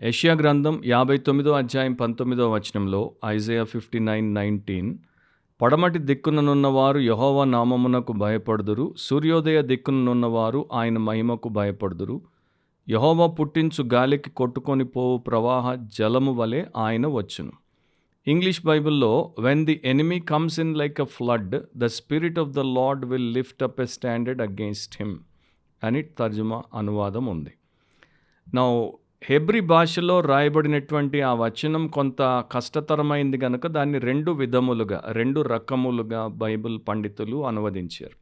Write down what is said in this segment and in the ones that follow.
యెషయా గ్రంథం 59వ అధ్యాయం 19వ వచనంలో ఐజయా 59:19 పడమటి దిక్కుననున్నవారు యెహోవా నామమునకు భయపడుదురు, సూర్యోదయ దిక్కుననున్నవారు ఆయన మహిమకు భయపడుదురు. యెహోవా పుట్టించు గాలికి కొట్టుకొని పోవు ప్రవాహ జలము వలె ఆయన వచ్చును. ఇంగ్లీష్ బైబిల్లో when the enemy comes in like a flood the spirit of the lord will lift up a standard against him అని తర్జుమా అనువాదం ఉంది. నౌ హెబ్రీ భాషలో రాయబడినటువంటి ఆ వచనం కొంత కష్టతరమైంది కనుక దాన్ని రెండు రకములుగా బైబిల్ పండితులు అనువదించారు.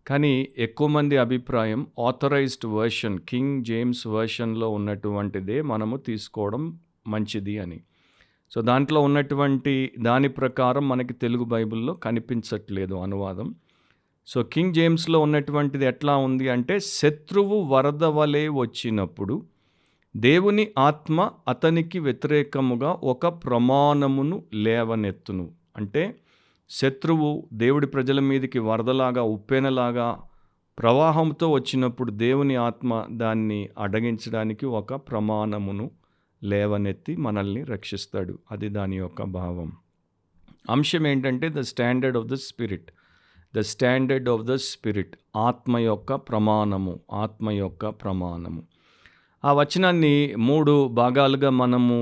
కానీ ఎక్కువ మంది అభిప్రాయం ఆథరైజ్డ్ వర్షన్, కింగ్ జేమ్స్ వర్షన్లో ఉన్నటువంటిదే మనము తీసుకోవడం మంచిది అని. సో దాంట్లో ఉన్నటువంటి దాని ప్రకారం మనకి తెలుగు బైబిల్లో కనిపించట్లేదు అనువాదం. సో కింగ్ జేమ్స్లో ఉన్నటువంటిది ఎట్లా ఉంది అంటే, శత్రువు వరద వలె వచ్చినప్పుడు దేవుని ఆత్మ అతనికి వ్యతిరేకముగా ఒక ప్రమాణమును లేవనెత్తును. అంటే శత్రువు దేవుడి ప్రజల మీదకి వరదలాగా, ఉప్పెనలాగా, ప్రవాహంతో వచ్చినప్పుడు దేవుని ఆత్మ దాన్ని అడ్డగించడానికి ఒక ప్రమాణమును లేవనెత్తి మనల్ని రక్షిస్తాడు. అది దాని యొక్క భావం. అంశం ఏంటంటే the standard of the spirit. The standard of the spirit, ఆత్మ యొక్క ప్రమాణము. ఆ వచనాన్ని 3 భాగాలుగా మనము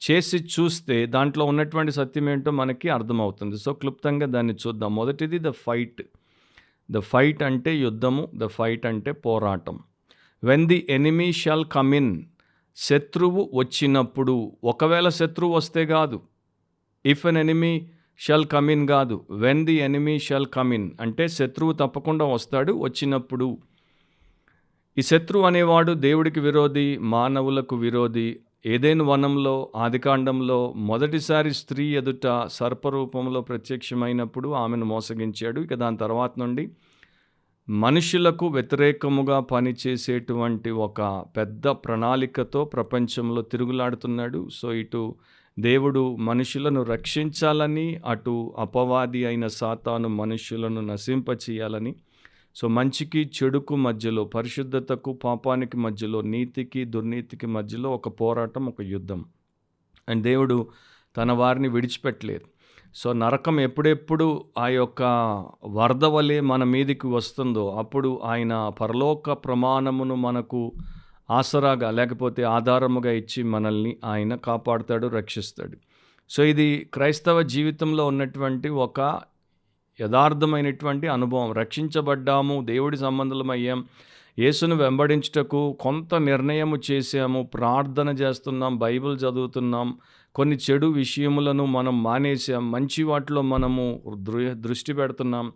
చేసి చూస్తే దాంట్లో ఉన్నటువంటి సత్యం ఏంటో మనకి అర్థమవుతుంది. సో క్లుప్తంగా దాన్ని చూద్దాం. మొదటిది ద ఫైట్ అంటే యుద్ధము, ద ఫైట్ అంటే పోరాటం. When the enemy shall come in, శత్రువు వచ్చినప్పుడు, ఒకవేళ శత్రువు వస్తే కాదు, if an enemy shall come in కాదు, when the enemy shall come in అంటే శత్రువు తప్పకుండా వస్తాడు. వచ్చినప్పుడు ఈ శత్రువు అనేవాడు దేవుడికి విరోధి, మానవులకు విరోధి. ఏదెను వనంలో ఆదికాండంలో మొదటిసారి స్త్రీ ఎదుట సర్పరూపంలో ప్రత్యక్షమైనప్పుడు ఆమెను మోసగించాడు. ఇక దాని తర్వాత నుండి మనుషులకు వ్యతిరేకముగా పనిచేసేటువంటి ఒక పెద్ద ప్రణాళికతో ప్రపంచంలో తిరుగులాడుతున్నాడు. సో ఇటు దేవుడు మనుషులను రక్షించాలని, అటు అపవాది అయిన సాతాను మనుషులను నశింపచేయాలని. సో మంచికి చెడుకు మధ్యలో, పరిశుద్ధతకు పాపానికి మధ్యలో, నీతికి దుర్నీతికి మధ్యలో ఒక పోరాటం, ఒక యుద్ధం. అండ్ దేవుడు తన వారిని విడిచిపెట్టలేదు. సో నరకం ఎప్పుడెప్పుడు ఆ యొక్క వరద వలె మన మీదికి వస్తుందో అప్పుడు ఆయన పరలోక ప్రమాణమును మనకు ఆసరాగా లేకపోతే ఆధారముగా ఇచ్చి మనల్ని ఆయన కాపాడుతాడు, రక్షిస్తాడు. సో ఇది క్రైస్తవ జీవితంలో ఉన్నటువంటి ఒక యథార్థమైనటువంటి అనుభవం. రక్షించబడ్డాము, దేవుడి సంబంధులమయ్యాం, యేసును వెంబడించుటకు కొంత నిర్ణయము చేశాము, ప్రార్థన చేస్తున్నాం, బైబిల్ చదువుతున్నాం, కొన్ని చెడు విషయములను మనం మానేసాం, మంచి వాటిలో మనము దృష్టి పెడుతున్నాం,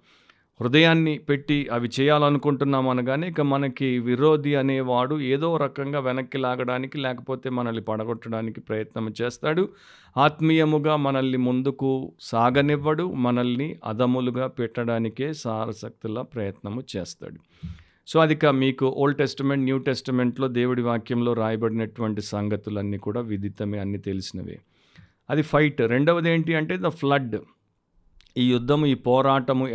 హృదయాన్ని పెట్టి అవి చేయాలనుకుంటున్నాం అనగానే ఇక మనకి విరోధి అనేవాడు ఏదో రకంగా వెనక్కి లాగడానికి లేకపోతే మనల్ని పడగొట్టడానికి ప్రయత్నం చేస్తాడు. ఆత్మీయముగా మనల్ని ముందుకు సాగనివ్వడు, మనల్ని అదములుగా పెట్టడానికే సారశక్తుల ప్రయత్నము చేస్తాడు. సో అది మీకు ఓల్డ్ టెస్టమెంట్, న్యూ టెస్టమెంట్లో దేవుడి వాక్యంలో రాయబడినటువంటి సంగతులన్నీ కూడా విదితమే, అన్నీ తెలిసినవే. అది ఫైట్. రెండవది ఏంటి అంటే ద ఫ్లడ్. ఈ యుద్ధము, ఈ పోరాటము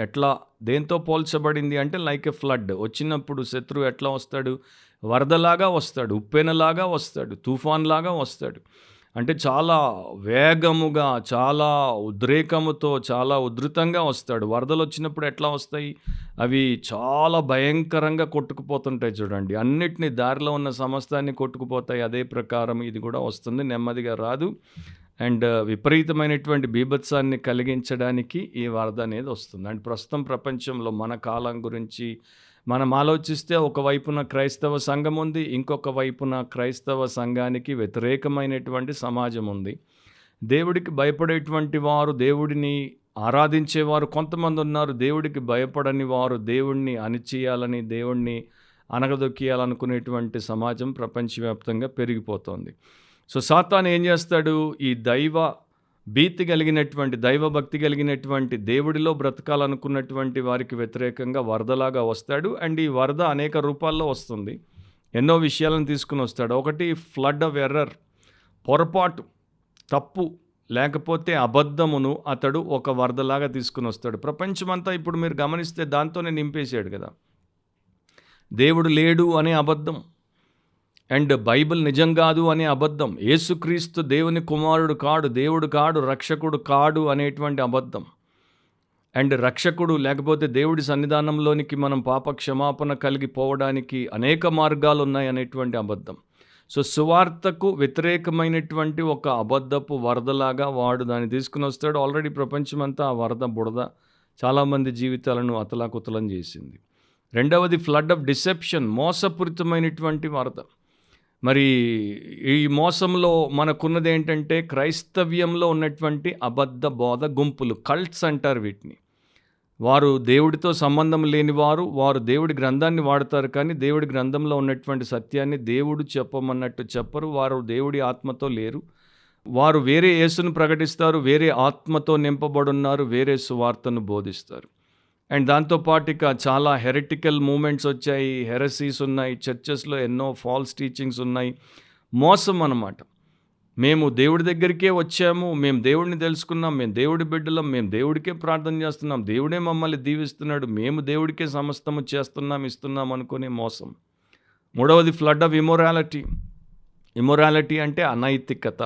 దేంతో పోల్చబడింది అంటే లైక్ ఎ ఫ్లడ్. వచ్చినప్పుడు శత్రువు ఎట్లా వస్తాడు? వరదలాగా వస్తాడు, ఉప్పెనలాగా వస్తాడు, తుఫాన్లాగా వస్తాడు. అంటే చాలా వేగముగా, చాలా ఉద్రేకముతో, చాలా ఉధృతంగా వస్తాడు. వరదలు వచ్చినప్పుడు ఎట్లా వస్తాయి? అవి చాలా భయంకరంగా కొట్టుకుపోతుంటాయి చూడండి. అన్నిటినీ, దారిలో ఉన్న సమస్తాన్ని కొట్టుకుపోతాయి. అదే ప్రకారం ఇది కూడా వస్తుంది, నెమ్మదిగా రాదు. అండ్ విపరీతమైనటువంటి బీభత్సాన్ని కలిగించడానికి ఈ వరద అనేది వస్తుంది. అండ్ ప్రస్తుతం ప్రపంచంలో మన కాలం గురించి మనం ఆలోచిస్తే ఒకవైపున క్రైస్తవ సంఘం ఉంది, ఇంకొక వైపున క్రైస్తవ సంఘానికి వ్యతిరేకమైనటువంటి సమాజం ఉంది. దేవుడికి భయపడేటువంటి వారు, దేవుడిని ఆరాధించేవారు కొంతమంది ఉన్నారు. దేవుడికి భయపడని వారు, దేవుడిని అణిచేయాలని, దేవుడిని అణగదొక్కియాలనుకునేటువంటి సమాజం ప్రపంచవ్యాప్తంగా పెరిగిపోతుంది. సో సాతాను ఏం చేస్తాడు? ఈ దైవ భక్తి కలిగినటువంటి దేవుడిలో బ్రతకాలనుకున్నటువంటి వారికి వ్యతిరేకంగా వరదలాగా వస్తాడు. అండ్ ఈ వరద అనేక రూపాల్లో వస్తుంది, ఎన్నో విషయాలను తీసుకుని వస్తాడు. ఒకటి ఫ్లడ్ ఆఫ్ ఎర్రర్, పొరపాటు, తప్పు లేకపోతే అబద్ధమును అతడు ఒక వరదలాగా తీసుకుని వస్తాడు. ప్రపంచమంతా ఇప్పుడు మీరు గమనిస్తే దాంతోనే నింపేశాడు కదా. దేవుడు లేడు అనే అబద్ధం, అండ్ బైబిల్ నిజం కాదు అనే అబద్ధం, యేసుక్రీస్తు దేవుని కుమారుడు కాడు, దేవుడు కాడు, రక్షకుడు కాడు అనేటువంటి అబద్ధం. అండ్ రక్షకుడు లేకపోతే దేవుడి సన్నిధానంలోనికి మనం పాప క్షమాపణ కలిగి పోవడానికి అనేక మార్గాలు ఉన్నాయి అనేటువంటి అబద్ధం. సో సువార్తకు వ్యతిరేకమైనటువంటి ఒక అబద్ధపు వరదలాగా వాడు దాన్ని తీసుకుని వస్తాడు. ఆల్రెడీ ప్రపంచమంతా ఆ వరద బుడద చాలామంది జీవితాలను అతలాకుతలం చేసింది. రెండవది ఫ్లడ్ ఆఫ్ డిసెప్షన్, మోసపూరితమైనటువంటి వరద. మరి ఈ మోసంలో మనకున్నది ఏంటంటే క్రైస్తవ్యంలో ఉన్నటువంటి అబద్ధ బోధ గుంపులు, కల్ట్స్ అంటారు వీటిని. వారు దేవుడితో సంబంధం లేని వారు దేవుడి గ్రంథాన్ని వాడతారు, కానీ దేవుడి గ్రంథంలో ఉన్నటువంటి సత్యాన్ని దేవుడు చెప్పమన్నట్టు చెప్పరు. వారు దేవుడి ఆత్మతో లేరు. వారు వేరే యేసును ప్రకటిస్తారు, వేరే ఆత్మతో నింపబడున్నారు, వేరే సువార్తను బోధిస్తారు. అండ్ దాంతోపాటు ఇక చాలా హెరిటికల్ మూమెంట్స్ వచ్చాయి, హెరసీస్ ఉన్నాయి, చర్చెస్లో ఎన్నో ఫాల్స్ టీచింగ్స్ ఉన్నాయి. మోసం అన్నమాట. మేము దేవుడి దగ్గరికే వచ్చాము, మేము దేవుడిని తెలుసుకున్నాం, మేము దేవుడి బిడ్డలం, మేము దేవుడికే ప్రార్థన చేస్తున్నాం, దేవుడే మమ్మల్ని దీవిస్తున్నాడు, మేము దేవుడికే సమస్తము చేస్తున్నాం ఇస్తున్నాం అనుకునే మోసం. మూడవది ఫ్లడ్ ఆఫ్ ఇమొరాలిటీ. ఇమొరాలిటీ అంటే అనైతికత.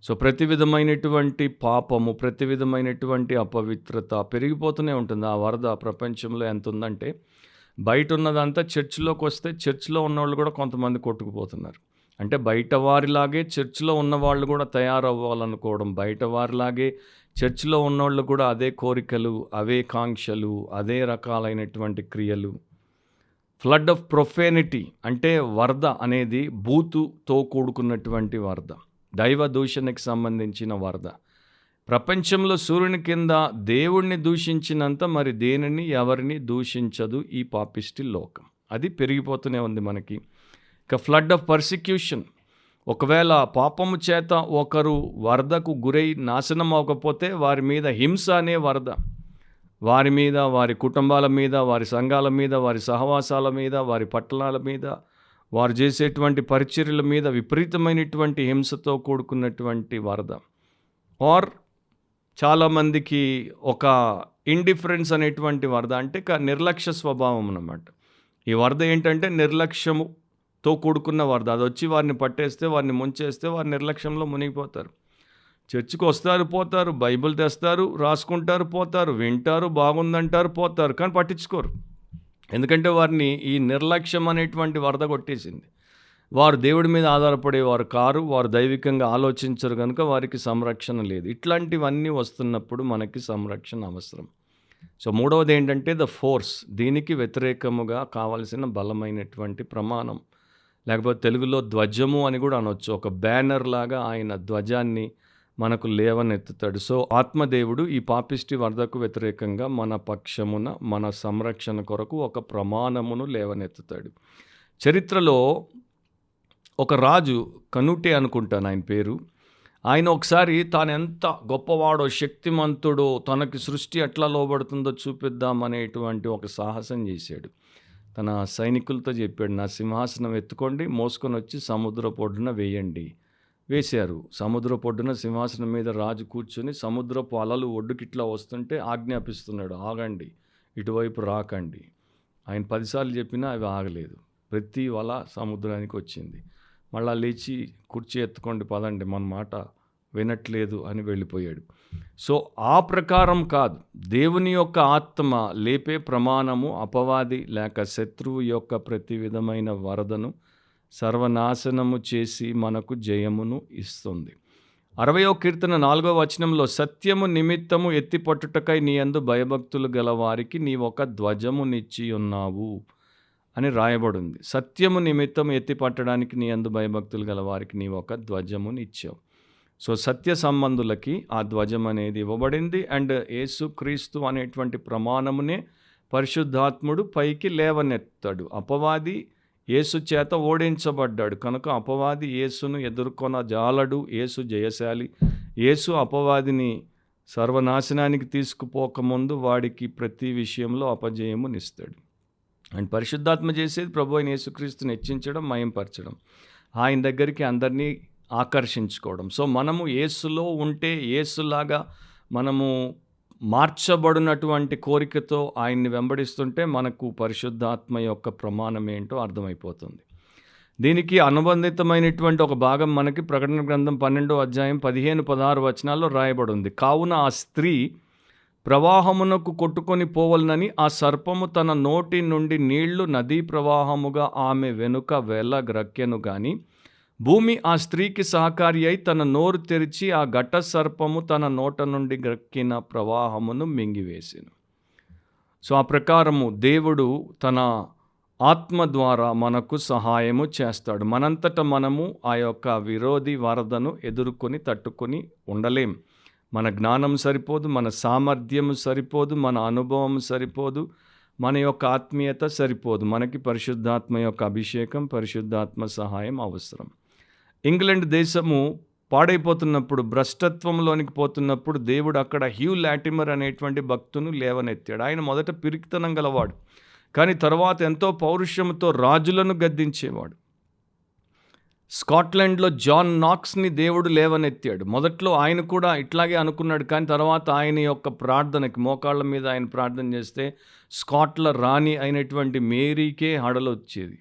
సో ప్రతి విధమైనటువంటి పాపము, ప్రతి విధమైనటువంటి అపవిత్రత పెరిగిపోతూనే ఉంటుంది. ఆ వరద ప్రపంచంలో ఎంత ఉందంటే బయట ఉన్నదంతా చర్చిలోకి వస్తే చర్చిలో ఉన్నవాళ్ళు కూడా కొంతమంది కొట్టుకుపోతున్నారు. అంటే బయట వారిలాగే చర్చిలో ఉన్నవాళ్ళు కూడా తయారవ్వాలనుకోవడం, బయట వారిలాగే చర్చిలో ఉన్నవాళ్ళు కూడా అదే కోరికలు, అవే కాంక్షలు, అదే రకాలైనటువంటి క్రియలు. ఫ్లడ్ ఆఫ్ ప్రొఫేనిటీ అంటే వరద అనేది బూతుతో కూడుకున్నటువంటి వరద, దైవ దూషణకి సంబంధించిన వరద. ప్రపంచంలో సూర్యుని కింద దేవుణ్ణి దూషించినంత మరి దేనిని ఎవరిని దూషించదు ఈ పాపిస్టి లోకం. అది పెరిగిపోతూనే ఉంది మనకి. ఇక ఫ్లడ్ ఆఫ్ పర్సిక్యూషన్. ఒకవేళ పాపము చేత ఒకరు వరదకు గురై నాశనం అవ్వకపోతే వారి మీద హింస అనే వరద, వారి మీద, వారి కుటుంబాల మీద, వారి సంఘాల మీద, వారి సహవాసాల మీద, వారి పట్టణాల మీద, వారు చేసేటువంటి పరిచర్యల మీద విపరీతమైనటువంటి హింసతో కూడుకున్నటువంటి వరద. ఆర్ చాలామందికి ఒక ఇండిఫరెన్స్ అనేటువంటి వరద, అంటే నిర్లక్ష్య స్వభావం అన్నమాట. ఈ వరద ఏంటంటే నిర్లక్ష్యముతో కూడుకున్న వరద. అది వచ్చి వారిని పట్టేస్తే, వారిని ముంచేస్తే వారి నిర్లక్ష్యంలో మునిగిపోతారు. చర్చికి వస్తారు, పోతారు, బైబిల్ తెస్తారు, రాసుకుంటారు, పోతారు, వింటారు, బాగుందంటారు, పోతారు, కానీ పట్టించుకోరు. ఎందుకంటే వారిని ఈ నిర్లక్ష్యం అనేటువంటి వరద కొట్టేసింది. వారు దేవుడి మీద ఆధారపడేవారు కారు, వారు దైవికంగా ఆలోచించరు, కనుక వారికి సంరక్షణ లేదు. ఇట్లాంటివన్నీ వస్తున్నప్పుడు మనకి సంరక్షణ అవసరం. సో మూడవది ఏంటంటే ద ఫోర్స్. దీనికి వ్యతిరేకముగా కావలసిన బలమైనటువంటి ప్రమాణం, లేకపోతే తెలుగులో ధ్వజము అని కూడా అనొచ్చు. ఒక బ్యానర్ లాగా ఆయన ధ్వజాన్ని మనకు లేవనెత్తుతాడు. సో ఆత్మదేవుడు ఈ పాపిష్టి వరదకు వ్యతిరేకంగా మన పక్షమున, మన సంరక్షణ కొరకు ఒక ప్రమాణమును లేవనెత్తుతాడు. చరిత్రలో ఒక రాజు, కనుటే అనుకుంటాను ఆయన పేరు, ఆయన ఒకసారి తాను ఎంత గొప్పవాడో, శక్తిమంతుడో, తనకి సృష్టి ఎట్లా లోబడుతుందో చూపిద్దామనేటువంటి ఒక సాహసం చేశాడు. తన సైనికులతో చెప్పాడు, నా సింహాసనం ఎత్తుకోండి, మోసుకొని వచ్చి సముద్రపు ఒడ్డున వేయండి. వేశారు. సముద్రపు ఒడ్డున సింహాసనం మీద రాజు కూర్చొని సముద్రపు అలలు ఒడ్డుకిట్లా వస్తుంటే ఆజ్ఞాపిస్తున్నాడు, ఆగండి, ఇటువైపు రాకండి. ఆయన 10 సార్లు చెప్పినా అవి ఆగలేదు. ప్రతి వల సముద్రానికి వచ్చింది. మళ్ళా లేచి కుర్చీ ఎత్తుకోండి, పదండి, మన మాట వినట్లేదు అని వెళ్ళిపోయాడు. సో ఆ ప్రకారం కాదు, దేవుని యొక్క ఆత్మ లేపే ప్రమాణము అపవాది లేక శత్రువు యొక్క ప్రతి విధమైన వరదను సర్వనాశనము చేసి మనకు జయమును ఇస్తుంది. 60వ కీర్తన 4వ వచనంలో, సత్యము నిమిత్తము ఎత్తిపట్టుటకై నీ యందు భయభక్తులు గల వారికి నీ ఒక ధ్వజము నిచ్చి ఉన్నావు అని రాయబడింది. సత్యము నిమిత్తం ఎత్తి పట్టడానికి నీ యందు భయభక్తులు గల వారికి నీ ఒక ధ్వజముని ఇచ్చావు. సో సత్య సంబంధులకి ఆ ధ్వజం అనేది ఇవ్వబడింది. అండ్ యేసుక్రీస్తు అనేటువంటి ప్రమాణమునే పరిశుద్ధాత్ముడు పైకి లేవనెత్తాడు. అపవాది యేసు చేత ఓడించబడ్డాడు కనుక అపవాది యేసును ఎదుర్కొన జాలడు. యేసు జయశాలి. యేసు అపవాదిని సర్వనాశనానికి తీసుకుపోకముందు వాడికి ప్రతి విషయంలో అపజయమునిస్తాడు. అండ్ పరిశుద్ధాత్మ చేసేది ప్రభు అయిన యేసుక్రీస్తుని హెచ్చించడం, మయంపరచడం, ఆయన దగ్గరికి అందరినీ ఆకర్షించుకోవడం. సో మనము యేసులో ఉంటే, యేసులాగా మనము మార్చబడినటువంటి కోరికతో ఆయన్ని వెంబడిస్తుంటే మనకు పరిశుద్ధాత్మ యొక్క ప్రమాణం ఏంటో అర్థమైపోతుంది. దీనికి అనుబంధితమైనటువంటి ఒక భాగం మనకి ప్రకటన గ్రంథం 12వ అధ్యాయం 15-16 వచనాల్లో రాయబడి ఉంది. కావున ఆ స్త్రీ ప్రవాహమునకు కొట్టుకొని పోవలనని ఆ సర్పము తన నోటి నుండి నీళ్లు నదీ ప్రవాహముగా ఆమె వెనుక వెళ్ళగ్రక్కెను గాని భూమి ఆ స్త్రీకి సహకారి అయి తన నోరు తెరిచి ఆ ఘట సర్పము తన నోట నుండి గ్రక్కిన ప్రవాహమును మింగివేసెను. సో ఆ ప్రకారము దేవుడు తన ఆత్మ ద్వారా మనకు సహాయము చేస్తాడు. మనంతట మనము ఆ యొక్క విరోధి వరదను ఎదుర్కొని తట్టుకొని ఉండలేం. మన జ్ఞానం సరిపోదు, మన సామర్థ్యము సరిపోదు, మన అనుభవం సరిపోదు, మన యొక్క ఆత్మీయత సరిపోదు. మనకి పరిశుద్ధాత్మ యొక్క అభిషేకం, పరిశుద్ధాత్మ సహాయం అవసరం. ఇంగ్లాండ్ దేశము పాడైపోతున్నప్పుడు, భ్రష్టత్వంలోనికి పోతున్నప్పుడు దేవుడు అక్కడ హ్యూ లాటిమర్ అనేటువంటి భక్తును లేవనెత్తాడు. ఆయన మొదట పిరికితనం గలవాడు, కానీ తర్వాత ఎంతో పౌరుషంతో రాజులను గద్దించేవాడు. స్కాట్లాండ్లో జాన్ నాక్స్ని దేవుడు లేవనెత్తాడు. మొదట్లో ఆయన కూడా ఇట్లాగే అనుకున్నాడు, కానీ తర్వాత ఆయన యొక్క ప్రార్థనకి, మోకాళ్ళ మీద ఆయన ప్రార్థన చేస్తే స్కాట్ల రాణి అయినటువంటి మేరీకే హడలొచ్చేది.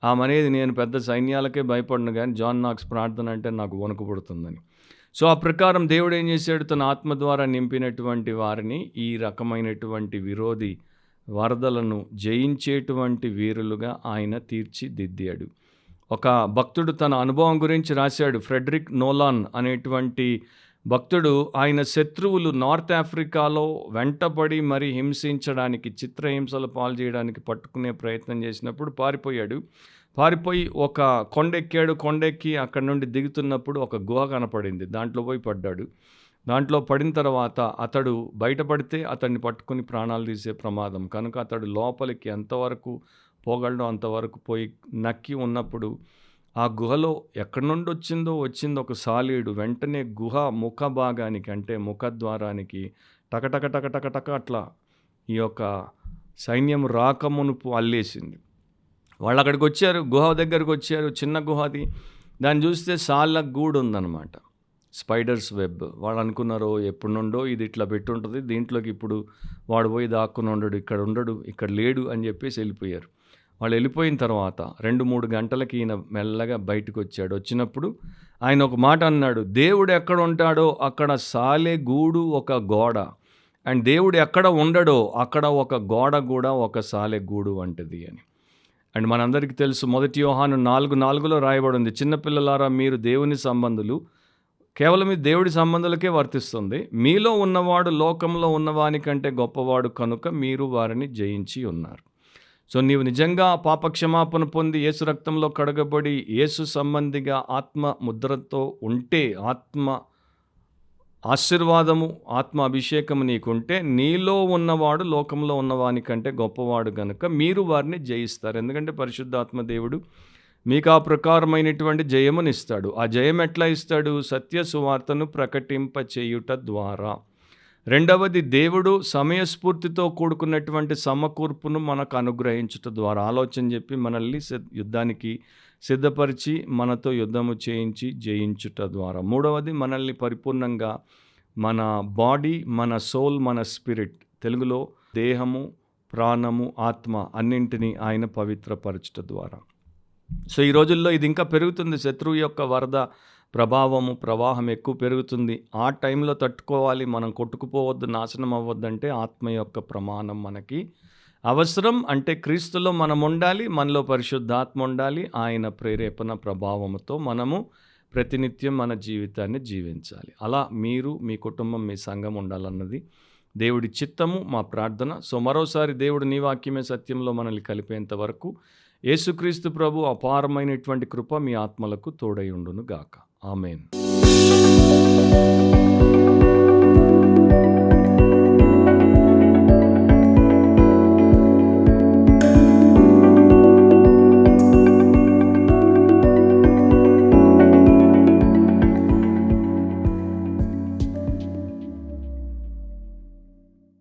ఆమె అనేది, నేను పెద్ద సైన్యాలకే భయపడను కానీ జాన్ నాక్స్ ప్రార్థన అంటే నాకు వణుకు పుడుతుందని. సో ఆ ప్రకారం దేవుడు ఏం చేశాడు, తన ఆత్మ ద్వారా నింపినటువంటి వారిని ఈ రకమైనటువంటి విరోధి వరదలను జయించేటువంటి వీరులుగా ఆయన తీర్చిదిద్దాడు. ఒక భక్తుడు తన అనుభవం గురించి రాశాడు. ఫ్రెడరిక్ నోలాన్ అనేటువంటి భక్తుడు, ఆయన శత్రువులు నార్త్ ఆఫ్రికాలో వెంటబడి మరి హింసించడానికి, చిత్రహింసలు పాలు చేయడానికి పట్టుకునే ప్రయత్నం చేసినప్పుడు పారిపోయి ఒక కొండెక్కాడు. కొండెక్కి అక్కడ నుండి దిగుతున్నప్పుడు ఒక గుహ కనపడింది. దాంట్లో పోయి పడ్డాడు. దాంట్లో పడిన తర్వాత అతడు బయటపడితే అతన్ని పట్టుకుని ప్రాణాలు తీసే ప్రమాదం కనుక అతడు లోపలికి ఎంతవరకు పోగలడో అంతవరకు పోయి నక్కి ఉన్నప్పుడు ఆ గుహలో ఎక్కడి నుండి వచ్చిందో ఒక సాలీడు వెంటనే గుహ ముఖ భాగానికి, అంటే ముఖద్వారానికి టక అట్లా ఈ యొక్క సైన్యం రాకమునుపు అల్లేసింది. వాళ్ళు అక్కడికి వచ్చారు, గుహ దగ్గరికి వచ్చారు. చిన్న గుహ అది. దాన్ని చూస్తే సాళ్ళ గూడు ఉందన్నమాట, స్పైడర్స్ వెబ్. వాళ్ళు అనుకున్నారు ఎప్పటి నుండో ఇది ఇట్లా పెట్టుంటుంది, దీంట్లోకి ఇప్పుడు వాడు పోయి దాక్కుని ఉండడు, ఇక్కడ లేడు అని చెప్పేసి వెళ్ళిపోయారు. వాళ్ళు వెళ్ళిపోయిన తర్వాత 2-3 గంటలకి ఈయన మెల్లగా బయటకు వచ్చాడు. వచ్చినప్పుడు ఆయన ఒక మాట అన్నాడు, దేవుడు ఎక్కడ ఉంటాడో అక్కడ సాలె గూడు ఒక గోడ, అండ్ దేవుడు ఎక్కడ ఉండడో అక్కడ ఒక గోడ కూడా ఒక సాలె గూడు వంటిది అని. అండ్ మనందరికీ తెలుసు, 1 యోహాను 4:4 రాయబడి ఉంది, చిన్నపిల్లలారా మీరు దేవుని సంబంధులు, కేవలం ఇది దేవుడి సంబంధాలకే వర్తిస్తుంది. మీలో ఉన్నవాడు లోకంలో ఉన్నవాని కంటే గొప్పవాడు కనుక మీరు వారిని జయించి ఉన్నారు. సో నీవు నిజంగా పాపక్షమాపణ పొంది యేసు రక్తంలో కడగబడి యేసు సంబంధిగా ఆత్మ ముద్రతో ఉంటే, ఆత్మ ఆశీర్వాదము, ఆత్మ అభిషేకము నీకుంటే, నీలో ఉన్నవాడు లోకంలో ఉన్నవాని కంటే గొప్పవాడు కనుక మీరు వారిని జయిస్తారు. ఎందుకంటే పరిశుద్ధాత్మ దేవుడు మీకు ఆ ప్రకారమైనటువంటి జయమునిస్తాడు. ఆ జయం ఎట్లా ఇస్తాడు? సత్య సువార్తను ప్రకటింపచేయుట ద్వారా. రెండవది, దేవుడు సమయస్ఫూర్తితో కూడుకున్నటువంటి సమకూర్పును మనకు అనుగ్రహించుట ద్వారా. ఆలోచన చెప్పి మనల్ని యుద్ధానికి సిద్ధపరిచి మనతో యుద్ధము చేయించి జయించుట ద్వారా. మూడవది, మనల్ని పరిపూర్ణంగా మన బాడీ, మన సోల్, మన స్పిరిట్, తెలుగులో దేహము, ప్రాణము, ఆత్మ అన్నింటినీ ఆయన పవిత్రపరచుట ద్వారా. సో ఈ రోజుల్లో ఇది ఇంకా పెరుగుతుంది. శత్రువు యొక్క వరద ప్రభావము, ప్రవాహం ఎక్కువ పెరుగుతుంది. ఆ టైంలో తట్టుకోవాలి, మనం కొట్టుకుపోవద్దు, నాశనం అవ్వద్దంటే ఆత్మ యొక్క ప్రమాణం మనకి అవసరం. అంటే క్రీస్తులో మనం ఉండాలి, మనలో పరిశుద్ధాత్మ ఉండాలి. ఆయన ప్రేరేపణ ప్రభావంతో మనము ప్రతినిత్యం మన జీవితాన్ని జీవించాలి. అలా మీరు, మీ కుటుంబం, మీ సంఘం ఉండాలన్నది దేవుడి చిత్తము, మా ప్రార్థన. సో మరోసారి దేవుడు నీ వాక్యమే సత్యంలో మనల్ని కలిపేంత వరకు యేసుక్రీస్తు ప్రభు అపారమైనటువంటి కృప మీ ఆత్మలకు తోడై ఉండును గాక. ఆమేన్.